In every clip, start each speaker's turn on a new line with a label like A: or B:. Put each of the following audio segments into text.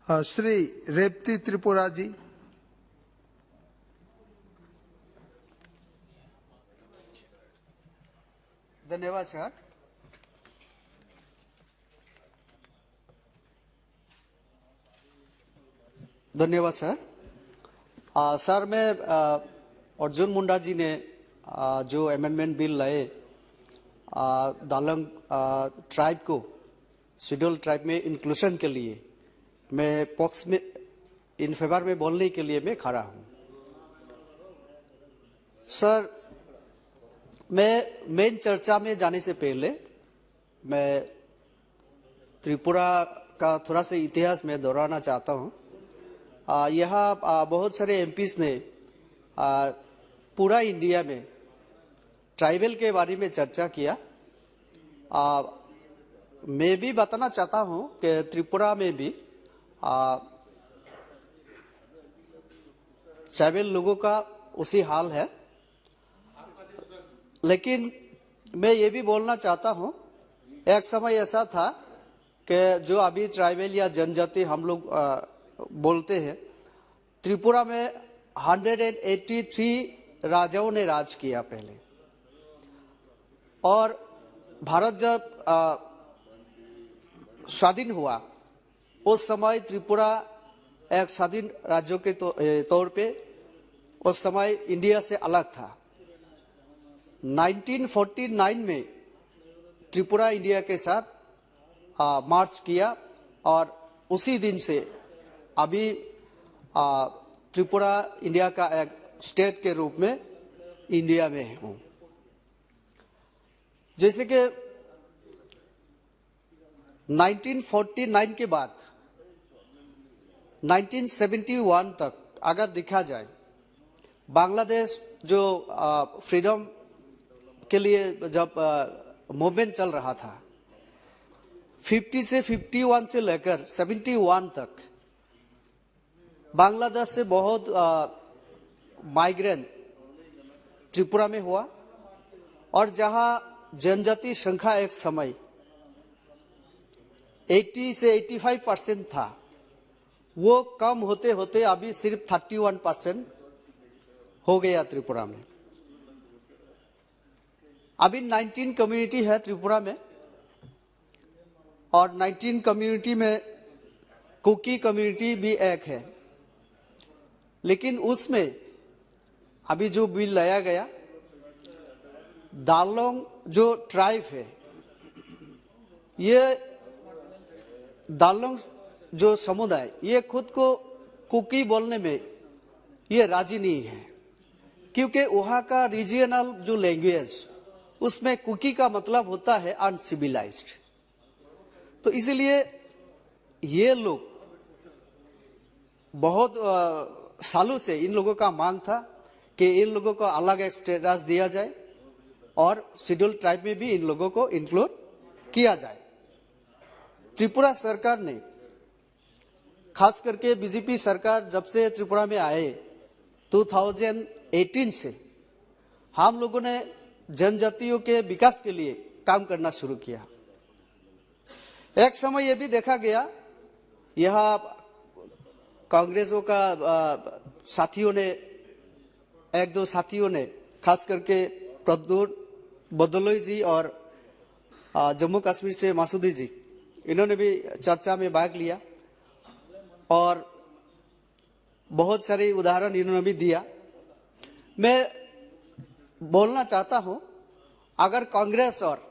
A: श्री रेवती त्रिपुरा जी।
B: धन्यवाद सर। धन्यवाद sir. Sir मैं अर्जुन मुंडा जी ने जो अमेंडमेंट बिल लाए दालंग ट्राइब को शेड्यूल ट्राइब में इंक्लूशन के लिए मैं पॉक्स में इन फेवर में बोलने के लिए मैं खड़ा हूं। सर मैं मेन चर्चा में जाने से पहले मैं त्रिपुरा का थोड़ा सा इतिहास में दोहराना चाहता हूं। यहाँ बहुत सारे एमपीज ने पूरा इंडिया में ट्राइबल के बारे में चर्चा किया। मैं भी बताना चाहता हूं कि त्रिपुरा में भी ट्राइबल लोगों का उसी हाल है, लेकिन मैं ये भी बोलना चाहता हूं एक समय ऐसा था कि जो अभी ट्राइबल या जनजाति हम लोग बोलते हैं, त्रिपुरा में 183 राजाओं ने राज किया पहले। और भारत जब स्वाधीन हुआ उस समय त्रिपुरा एक स्वाधीन राज्यों के तौर पे उस समय इंडिया से अलग था। 1949 में त्रिपुरा इंडिया के साथ मार्च किया और उसी दिन से अभी त्रिपुरा इंडिया का एक स्टेट के रूप में इंडिया में हूं। जैसे कि 1949 के बाद 1971 तक अगर देखा जाए, बांग्लादेश जो फ्रीडम के लिए जब मूवमेंट चल रहा था, 50 से 51 से लेकर 71 तक बांग्लादेश से बहुत माइग्रेंट त्रिपुरा में हुआ। और जहां जनजाति संख्या एक समय 80 से 85% था, वो कम होते होते अभी सिर्फ 31% हो गया त्रिपुरा में। अभी 19 कम्युनिटी है त्रिपुरा में और 19 कम्युनिटी में कुकी कम्युनिटी भी एक है। लेकिन उसमें अभी जो बिल लाया गया, दालोंग जो ट्राइब है, ये दालोंग जो समुदाय ये खुद को कुकी बोलने में ये राजी नहीं है, क्योंकि वहां का रीजनल जो लैंग्वेज उसमें कुकी का मतलब होता है अनसिविलाइज्ड। तो इसलिए ये लोग बहुत सालों से इन लोगों का मांग था कि इन लोगों को अलग एक स्टेटस दिया जाए और शेड्यूल ट्राइब में भी इन लोगों को इंक्लूड किया जाए। त्रिपुरा सरकार ने, खास करके बीजेपी सरकार जब से त्रिपुरा में आए 2018 से, हम लोगों ने जनजातियों के विकास के लिए काम करना शुरू किया। एक समय यह भी देखा गया, यह कांग्रेसों का साथियों ने, एक दो साथियों ने, खास करके प्रद्युत बदलोई जी और जम्मू कश्मीर से मासूदी जी, इन्होंने भी चर्चा में भाग लिया और बहुत सारे उदाहरण इन्होंने भी दिया। मैं बोलना चाहता हूं, अगर कांग्रेस और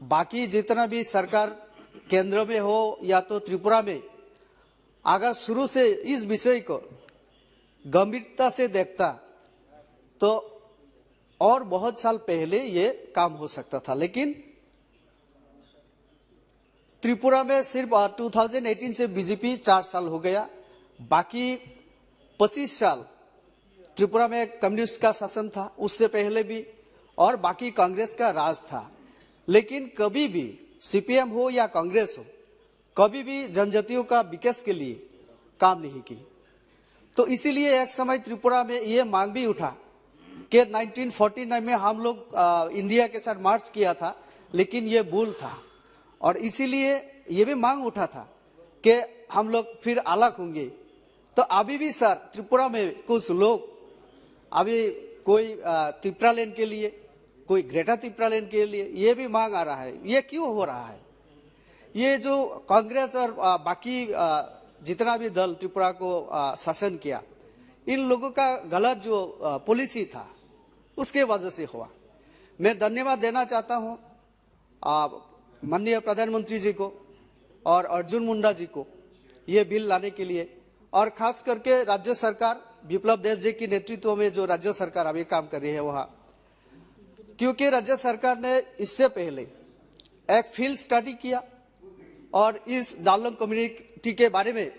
B: बाकी जितना भी सरकार केंद्र में हो या तो त्रिपुरा में, अगर शुरू से इस विषय को गंभीरता से देखता तो और बहुत साल पहले ये काम हो सकता था। लेकिन त्रिपुरा में सिर्फ 2018 से बीजेपी 4 साल हो गया, बाकी 25 साल त्रिपुरा में कम्युनिस्ट का शासन था, उससे पहले भी, और बाकी कांग्रेस का राज था। लेकिन कभी भी सीपीएम हो या कांग्रेस हो, कभी भी जनजातियों का विकास के लिए काम नहीं की। तो इसीलिए एक समय त्रिपुरा में ये मांग भी उठा कि 1949 में हम लोग इंडिया के साथ मार्च किया था, लेकिन ये भूल था। और इसीलिए ये भी मांग उठा था कि हम लोग फिर अलग होंगे। तो अभी भी सर त्रिपुरा में कुछ लोग अभी कोई त्रिपुरा लैंड के लिए, कोई ग्रेटर त्रिपुरा लैंड के लिए ये भी मांग आ रहा है। ये क्यों हो रहा है? ये जो कांग्रेस और बाकी जितना भी दल त्रिपुरा को शासन किया, इन लोगों का गलत जो पॉलिसी था उसके वजह से हुआ। मैं धन्यवाद देना चाहता हूं माननीय प्रधानमंत्री जी को और अर्जुन मुंडा जी को ये बिल लाने के लिए, और खास करके राज्य सरकार विप्लव देव जी की नेतृत्व में जो राज्य सरकार अभी काम कर रही है वहां, क्योंकि राज्य सरकार ने इससे पहले एक फील्ड स्टडी किया और इस डालंग कम्युनिटी के बारे में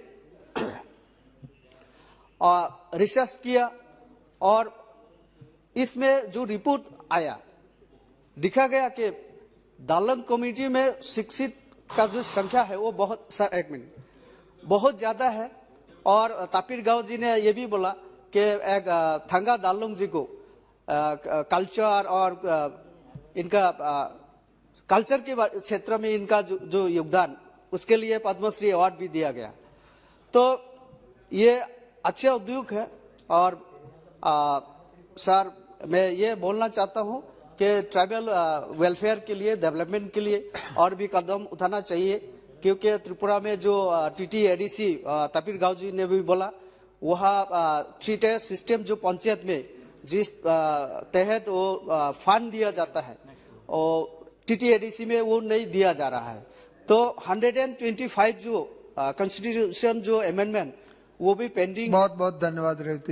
B: रिसर्च किया, और इसमें जो रिपोर्ट आया दिखा गया कि डालंग कम्युनिटी में शिक्षित का जो संख्या है वो बहुत ज्यादा है। और तापिर गांव जी ने ये भी बोला कि एक थंगा दालुंग जी को कल्चर और इनका कल्चर के क्षेत्र में इनका जो योगदान, उसके लिए पद्मश्री अवार्ड भी दिया गया। तो ये अच्छा उद्योग है। और सर मैं ये बोलना चाहता हूँ कि ट्राइबल वेलफेयर के लिए, डेवलपमेंट के लिए और भी कदम उठाना चाहिए, क्योंकि त्रिपुरा में जो TTADC तापिर गांव जी ने भी बोला, वहाँ 3 टायर सिस्टम जो पंचायत में जिस तहत वो फंड दिया जाता है और TTADC में वो नहीं दिया जा रहा है। तो 125 जो कॉन्स्टिट्यूशन जो अमेंडमेंट वो भी पेंडिंग।
A: बहुत बहुत धन्यवाद रेवती।